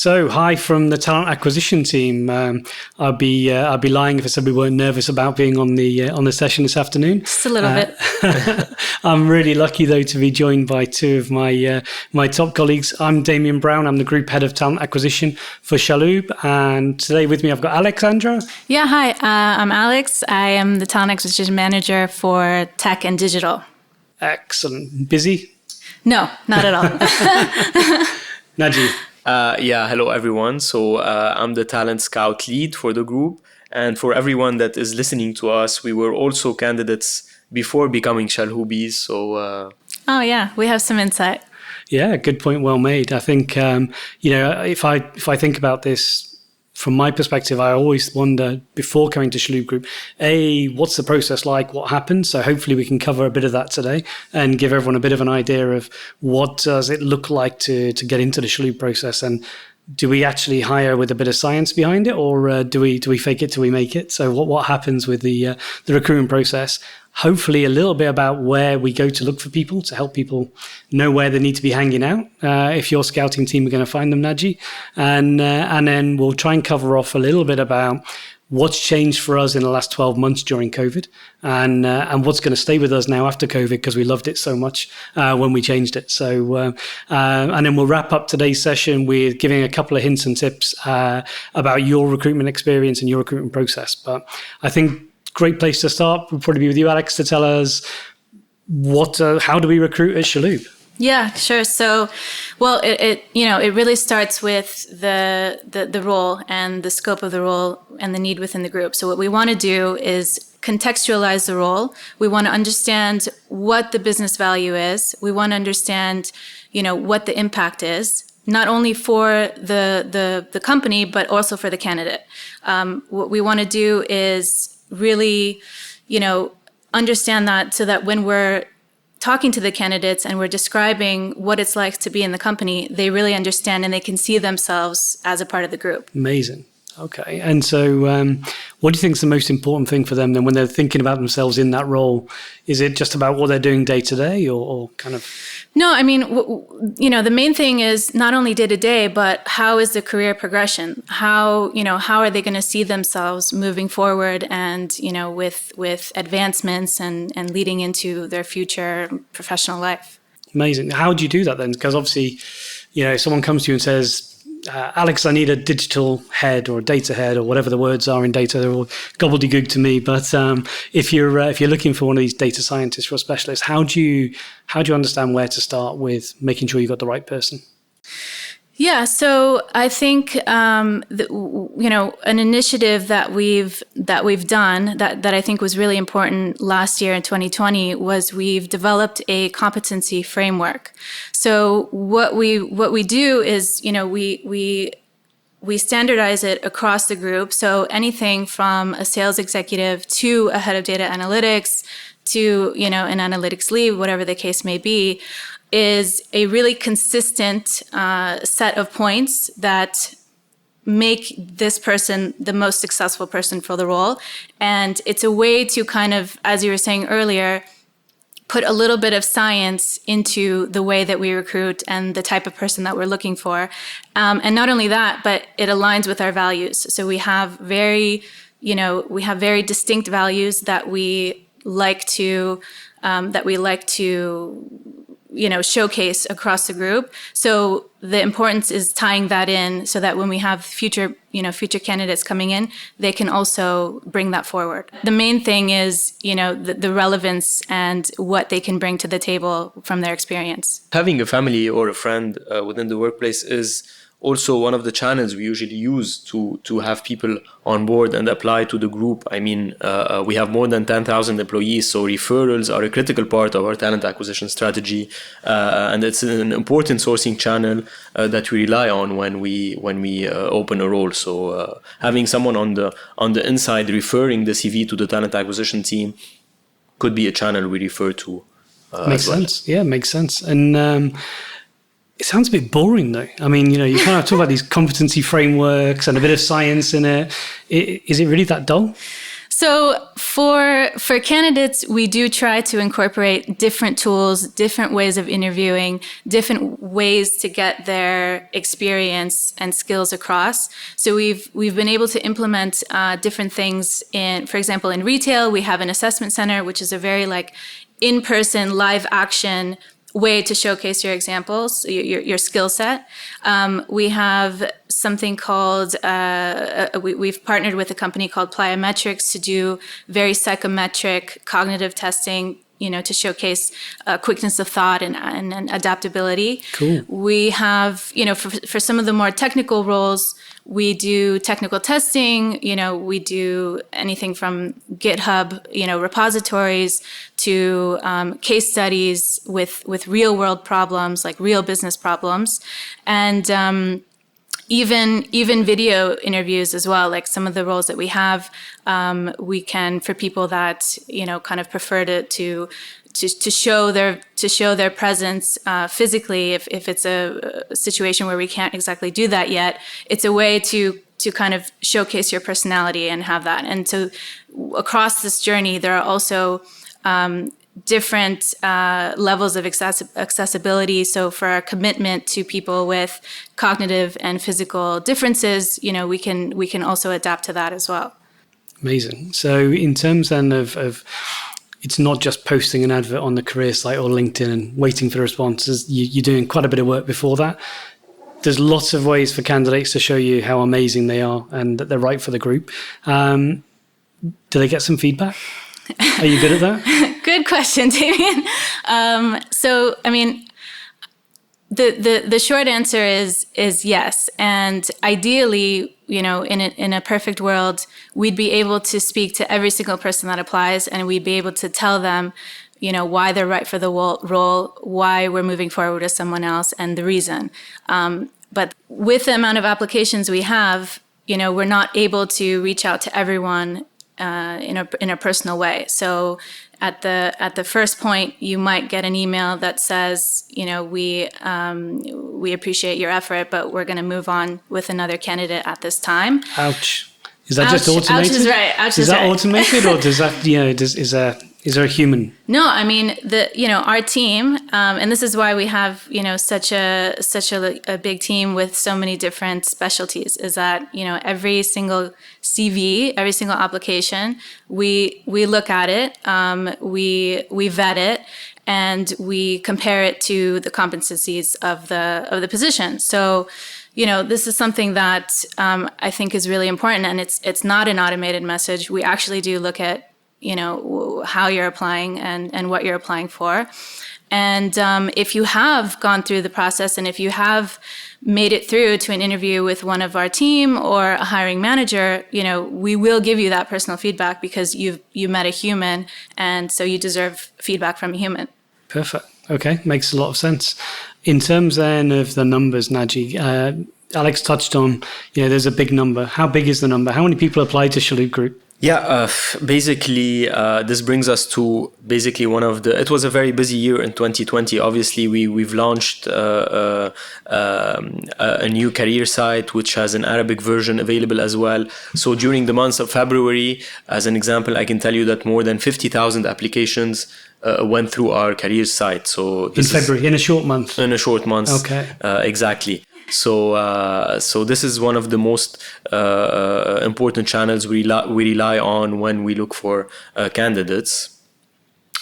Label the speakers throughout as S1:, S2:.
S1: So, hi from the talent acquisition team. I'd be lying if I said we weren't nervous about being on the session this afternoon.
S2: Just a little bit.
S1: I'm really lucky though to be joined by two of my top colleagues. I'm Damian Brown. I'm the group head of talent acquisition for Chalhoub, and today with me I've got Alexandria.
S2: Yeah, hi. I'm Alex. I am the talent acquisition manager for tech and digital.
S1: Excellent. Busy?
S2: No, not at all.
S1: Naji.
S3: Hello everyone. So I'm the talent scout lead for the group, and for everyone that is listening to us, we were also candidates before becoming Chalhoubies. So
S2: oh yeah, we have some insight.
S1: Yeah, good point. Well made. I think if I think about this from my perspective, I always wonder before coming to Chalhoub Group, what's the process like? What happens? So hopefully we can cover a bit of that today and give everyone a bit of an idea of what does it look like to get into the Chalhoub process, and do we actually hire with a bit of science behind it, or do we fake it till we make it? So what happens with the recruitment process? Hopefully a little bit about where we go to look for people to help people know where they need to be hanging out. If your scouting team are going to find them, Naji, and then we'll try and cover off a little bit about what's changed for us in the last 12 months during COVID, and what's going to stay with us now after COVID because we loved it so much when we changed it. So and then we'll wrap up today's session with giving a couple of hints and tips about your recruitment experience and your recruitment process. But I think great place to start would probably be with you, Alex, to tell us how do we recruit at Chalhoub?
S2: Yeah, sure. So, well, it really starts with the role and the scope of the role and the need within the group. So what we want to do is contextualize the role. We want to understand what the business value is. We want to understand, what the impact is, not only for the company, but also for the candidate. What we want to do is really, understand that, so that when we're talking to the candidates and we're describing what it's like to be in the company, they really understand and they can see themselves as a part of the group. Amazing.
S1: Okay. And so what do you think is the most important thing for them then when they're thinking about themselves in that role? Is it just about what they're doing day to day or kind of?
S2: No, I mean, the main thing is not only day to day, but how is the career progression? How are they going to see themselves moving forward and, with advancements and leading into their future professional life?
S1: Amazing. How do you do that then? Because obviously, if someone comes to you and says, Alex, I need a digital head or a data head or whatever the words are in data. They're all gobbledygook to me. But if you're looking for one of these data scientists or specialists, how do you understand where to start with making sure you got the right person?
S2: Yeah, so I think an initiative that we've done that I think was really important last year in 2020 was we've developed a competency framework. So what we do is we standardize it across the group. So anything from a sales executive to a head of data analytics to an analytics lead, whatever the case may be, is a really consistent set of points that make this person the most successful person for the role. And it's a way to kind of, as you were saying earlier, put a little bit of science into the way that we recruit and the type of person that we're looking for. And not only that, but it aligns with our values. So we have very distinct values that we like to showcase across the group. So the importance is tying that in so that when we have future candidates coming in, they can also bring that forward. The main thing is, the relevance and what they can bring to the table from their experience.
S3: Having a family or a friend within the workplace is also one of the channels we usually use to have people on board and apply to the group. I mean, we have more than 10,000 employees, so referrals are a critical part of our talent acquisition strategy, and it's an important sourcing channel that we rely on when we open a role. So having someone on the inside referring the CV to the talent acquisition team could be a channel we refer to.
S1: Makes sense. Yeah, makes sense. And it sounds a bit boring, though. I mean, you kind of talk about these competency frameworks and a bit of science in it. Is it really that dull?
S2: So for candidates, we do try to incorporate different tools, different ways of interviewing, different ways to get their experience and skills across. So we've been able to implement different things in, for example, in retail, we have an assessment center, which is a very like in-person live action way to showcase your examples, your skill set. We have something called, we've partnered with a company called Plyometrics to do very psychometric cognitive testing, to showcase quickness of thought and adaptability.
S1: Cool.
S2: We have, for some of the more technical roles, we do technical testing, we do anything from GitHub, repositories to case studies with real world problems, like real business problems. And even video interviews as well, like some of the roles that we have, we can, for people that, kind of prefer to show their presence physically, if it's a situation where we can't exactly do that yet, it's a way to kind of showcase your personality and have that. And so across this journey, there are also different levels of accessibility. So for our commitment to people with cognitive and physical differences, we can also adapt to that as well.
S1: Amazing. So in terms then of it's not just posting an advert on the career site or LinkedIn and waiting for the responses. You're doing quite a bit of work before that. There's lots of ways for candidates to show you how amazing they are and that they're right for the group. Do they get some feedback? Are you good at that?
S2: Good question, Damian. So, I mean, the short answer is yes. And ideally, in a perfect world, we'd be able to speak to every single person that applies, and we'd be able to tell them, why they're right for the role, why we're moving forward with someone else, and the reason. But with the amount of applications we have, we're not able to reach out to everyone in a personal way. So at the first point, you might get an email that says, we appreciate your effort, but we're going to move on with another candidate at this time.
S1: Ouch. Is that just automated?
S2: Ouch is right. Ouch
S1: is that
S2: right.
S1: automated, or does that, is there a human?
S2: No, I mean, our team, and this is why we have, such a big team with so many different specialties, is that, every single CV, every single application, we look at it, we vet it, and we compare it to the competencies of the position. So, this is something that I think is really important, and it's not an automated message. We actually do look at how you're applying and what you're applying for. And if you have gone through the process and if you have made it through to an interview with one of our team or a hiring manager, we will give you that personal feedback because you met a human, and so you deserve feedback from a human.
S1: Perfect. Okay, makes a lot of sense. In terms then of the numbers, Naji, Alex touched on, there's a big number. How big is the number? How many people applied to Chalhoub Group?
S3: Yeah, basically, this brings us to basically it was a very busy year in 2020. Obviously, we've launched a new career site, which has an Arabic version available as well. So during the months of February, as an example, I can tell you that more than 50,000 applications went through our career site. So
S1: in February, in a short month?
S3: In a short month.
S1: Okay.
S3: Exactly. So this is one of the most important channels we rely on when we look for candidates.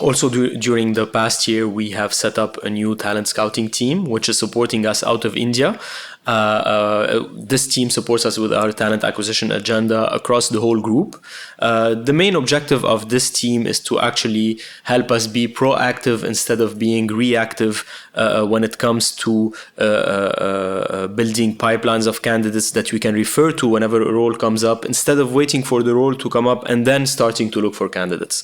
S3: Also, during the past year, we have set up a new talent scouting team, which is supporting us out of India. This team supports us with our talent acquisition agenda across the whole group. The main objective of this team is to actually help us be proactive instead of being reactive when it comes to building pipelines of candidates that we can refer to whenever a role comes up, instead of waiting for the role to come up and then starting to look for candidates.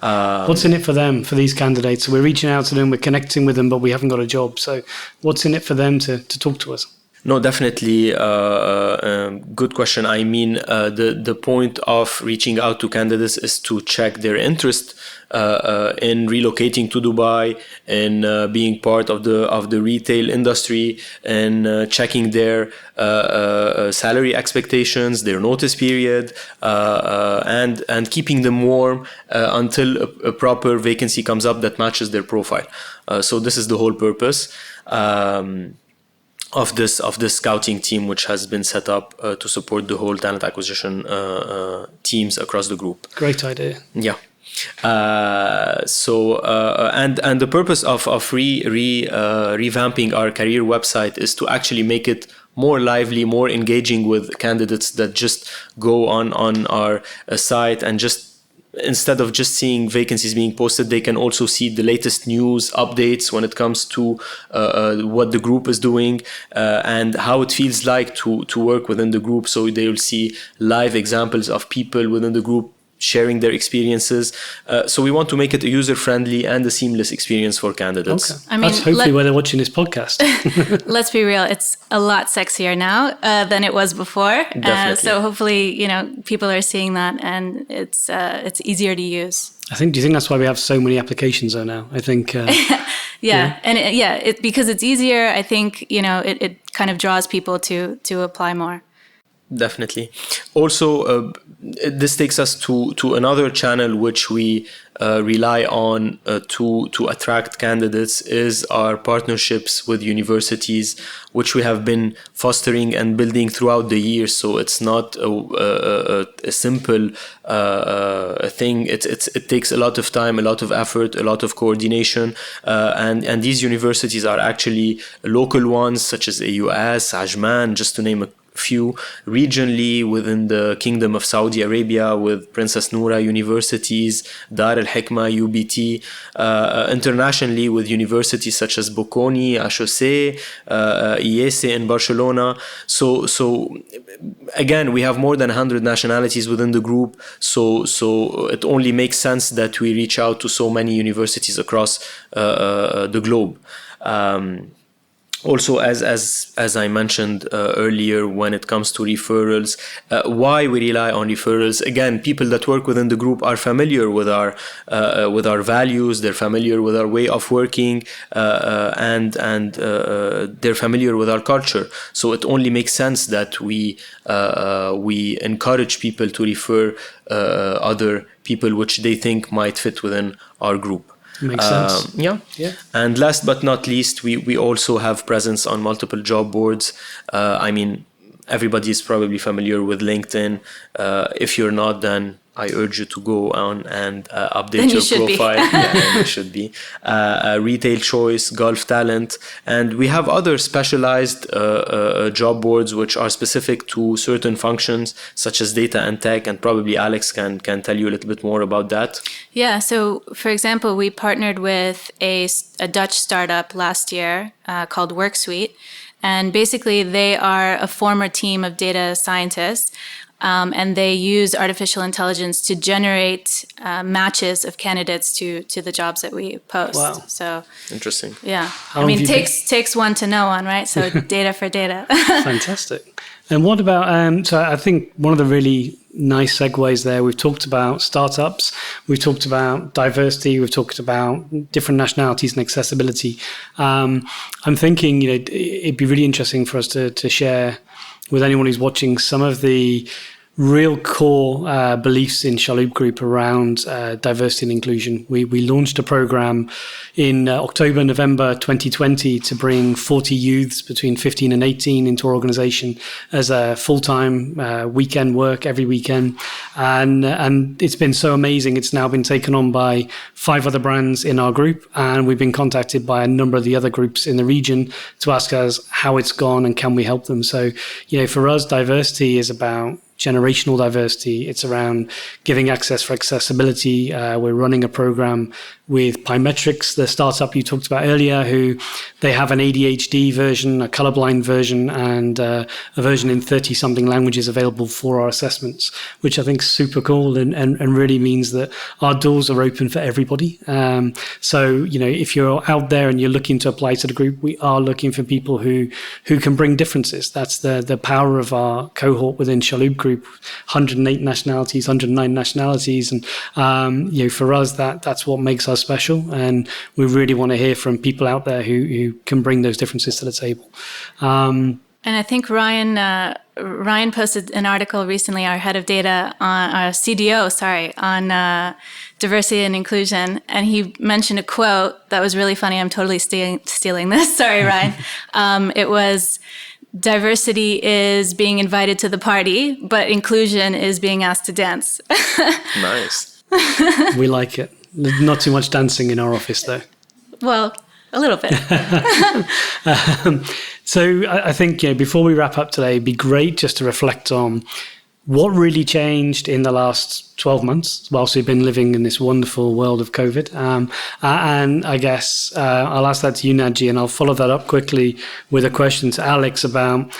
S1: What's in it for them, for these candidates? We're reaching out to them, we're connecting with them, but we haven't got a job. So what's in it for them to talk to us?
S3: No, definitely. Good question. I mean, the point of reaching out to candidates is to check their interest in relocating to Dubai, and being part of the retail industry, and checking their salary expectations, their notice period, and keeping them warm until a proper vacancy comes up that matches their profile. So this is the whole purpose of this scouting team, which has been set up to support the whole talent acquisition teams across the group.
S1: Great idea.
S3: Yeah. And the purpose of revamping our career website is to actually make it more lively, more engaging with candidates that just go on our site, and just instead of just seeing vacancies being posted, they can also see the latest news updates when it comes to what the group is doing, and how it feels like to work within the group. So they will see live examples of people within the group sharing their experiences. So we want to make it a user-friendly and a seamless experience for candidates.
S1: Okay. I mean, that's hopefully why they're watching this podcast.
S2: Let's be real. It's a lot sexier now than it was before. So hopefully, people are seeing that, and it's easier to use.
S1: Do you think that's why we have so many applications though now? I think.
S2: Because it's easier. I think, it kind of draws people to apply more.
S3: Definitely. Also, this takes us to another channel which we rely on to attract candidates, is our partnerships with universities, which we have been fostering and building throughout the years. So it's not a simple thing. It takes a lot of time, a lot of effort, a lot of coordination, and these universities are actually local ones, such as AUS, Ajman, just to name a few. Regionally, within the Kingdom of Saudi Arabia, with Princess Noura Universities, Dar al Hikmah, UBT. Internationally, with universities such as Bocconi, HEC, IESE in Barcelona. So again, we have more than 100 nationalities within the group. So it only makes sense that we reach out to so many universities across the globe. Also, as I mentioned earlier, when it comes to referrals, why we rely on referrals? Again, people that work within the group are familiar with our values. They're familiar with our way of working, and they're familiar with our culture. So it only makes sense that we encourage people to refer other people which they think might fit within our group.
S1: Makes sense.
S3: Yeah. And last but not least, we also have presence on multiple job boards. Everybody is probably familiar with LinkedIn. If you're not, then I urge you to go on and update your profile. Yeah, you should be. Retail Choice, Gulf Talent, and we have other specialized job boards which are specific to certain functions, such as data and tech. And probably Alex can tell you a little bit more about that.
S2: Yeah. So, for example, we partnered with a Dutch startup last year called WorkSuite, and basically they are a former team of data scientists. And they use artificial intelligence to generate matches of candidates to the jobs that we post.
S1: Wow.
S2: So
S3: interesting.
S2: Yeah. Takes one to know one, right? So data for data.
S1: Fantastic. And what about, so I think one of the really nice segues there, we've talked about startups, we've talked about diversity, we've talked about different nationalities and accessibility. I'm thinking, it'd be really interesting for us to share with anyone who's watching some of the real core beliefs in Chalhoub Group around diversity and inclusion. We launched a program in October, November 2020 to bring 40 youths between 15 and 18 into our organization as a full-time weekend work every weekend. And it's been so amazing. It's now been taken on by 5 other brands in our group. And we've been contacted by a number of the other groups in the region to ask us how it's gone and can we help them. So, for us, diversity is about generational diversity. It's around giving access for accessibility. We're running a program with Pymetrics, the startup you talked about earlier, who they have an ADHD version, a colorblind version, and a version in 30-something languages available for our assessments, which I think is super cool and really means that our doors are open for everybody. So, if you're out there and you're looking to apply to the group, we are looking for people who can bring differences. That's the power of our cohort within Chalhoub Group, 108 nationalities, 109 nationalities. And, for us, that's what makes us special. And we really want to hear from people out there who can bring those differences to the table.
S2: And I think Ryan posted an article recently, our head of data, our CDO, on diversity and inclusion. And he mentioned a quote that was really funny. I'm totally stealing this. Sorry, Ryan. It was, diversity is being invited to the party, but inclusion is being asked to dance.
S3: Nice.
S1: We like it. Not too much dancing in our office, though.
S2: Well, a little bit.
S1: So I think before we wrap up today, it'd be great just to reflect on what really changed in the last 12 months whilst we've been living in this wonderful world of COVID. And I guess I'll ask that to you, Naji, and I'll follow that up quickly with a question to Alex about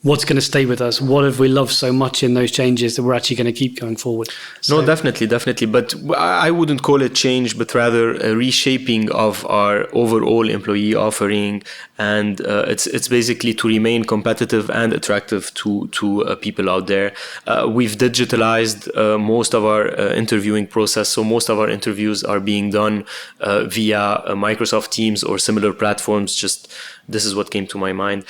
S1: what's going to stay with us? What have we loved so much in those changes that we're actually going to keep going forward?
S3: No, definitely. But I wouldn't call it change, but rather a reshaping of our overall employee offering. And it's basically to remain competitive and attractive to people out there. We've digitalized most of our interviewing process. So most of our interviews are being done via Microsoft Teams or similar platforms. This is what came to my mind.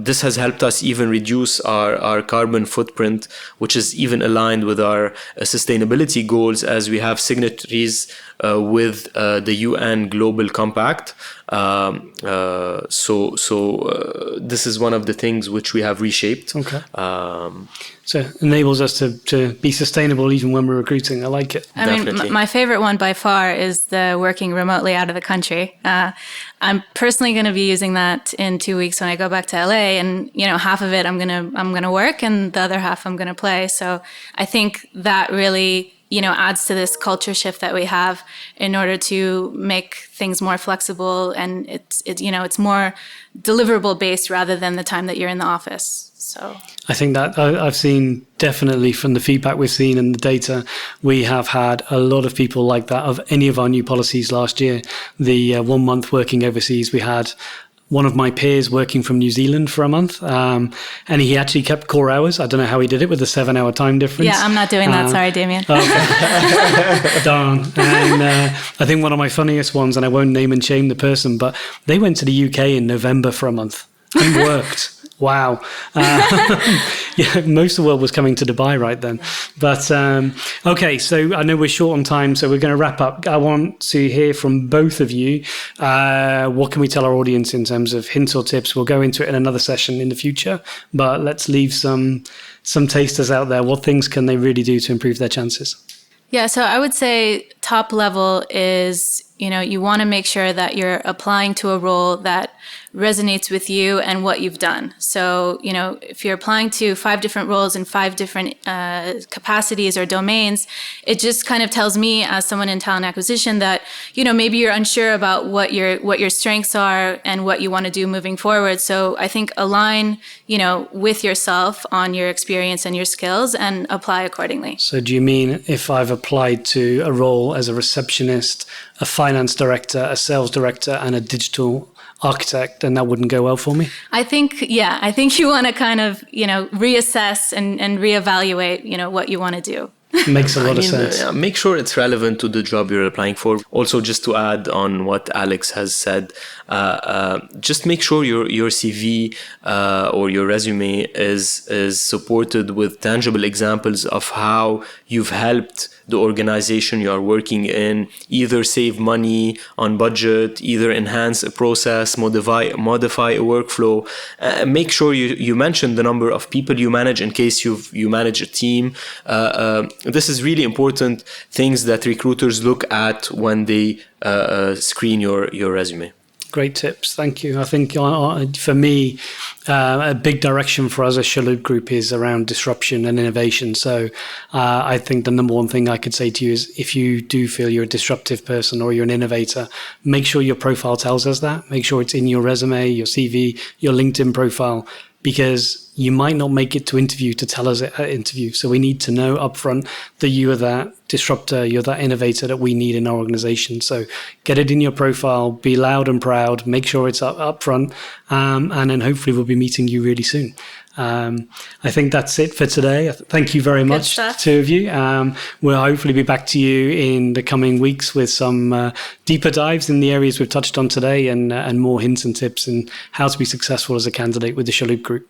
S3: This has helped us even reduce our carbon footprint, which is even aligned with our sustainability goals, as we have signatories with the UN Global Compact. So this is one of the things which we have reshaped.
S1: Okay. So it enables us to be sustainable even when we're recruiting. I like it.
S2: I mean, my favorite one by far is the working remotely out of the country. I'm personally going to be using that in 2 weeks when I go back to LA, and half of it I'm gonna work, and the other half I'm gonna play. So I think that really adds to this culture shift that we have in order to make things more flexible, and it's more deliverable based rather than the time that you're in the office. So
S1: I think that I've seen definitely from the feedback we've seen and the data, we have had a lot of people like that of any of our new policies last year. The 1 month working overseas, we had one of my peers working from New Zealand for a month, and he actually kept core hours. I don't know how he did it with the 7-hour time difference.
S2: Yeah, I'm not doing that. Sorry, Damian.
S1: Okay. Darn. And I think one of my funniest ones, and I won't name and shame the person, but they went to the UK in November for a month and worked. Wow. Yeah, most of the world was coming to Dubai right then. But okay, so I know we're short on time, so we're going to wrap up. I want to hear from both of you. What can we tell our audience in terms of hints or tips? We'll go into it in another session in the future, but let's leave some tasters out there. What things can they really do to improve their chances?
S2: Yeah, so I would say top level is, you want to make sure that you're applying to a role that resonates with you and what you've done. So, if you're applying to 5 different roles in 5 different capacities or domains, it just kind of tells me as someone in talent acquisition that, maybe you're unsure about what your strengths are and what you want to do moving forward. So I think align, with yourself on your experience and your skills and apply accordingly.
S1: So do you mean if I've applied to a role as a receptionist, a finance director, a sales director, and a digital architect, then that wouldn't go well for me?
S2: I think you want to kind of, reassess and reevaluate, what you want to do.
S1: Makes a lot of sense.
S3: Make sure it's relevant to the job you're applying for. Also, just to add on what Alex has said, just make sure your CV or your resume is supported with tangible examples of how you've helped the organization you are working in either save money on budget, either enhance a process, modify a workflow. Make sure you mention the number of people you manage in case you manage a team. This is really important things that recruiters look at when they screen your resume.
S1: Great tips. Thank you. I think for me, a big direction for us as Chalhoub Group is around disruption and innovation. So I think the number one thing I could say to you is if you do feel you're a disruptive person or you're an innovator, make sure your profile tells us that. Make sure it's in your resume, your CV, your LinkedIn profile, because you might not make it to interview to tell us at interview. So we need to know upfront that you are that disruptor, you're that innovator that we need in our organization. So get it in your profile, be loud and proud, make sure it's up front, and then hopefully we'll be meeting you really soon. I think that's it for today. Thank you very much, two of you. We'll hopefully be back to you in the coming weeks with some deeper dives in the areas we've touched on today and more hints and tips on how to be successful as a candidate with the Chalhoub Group.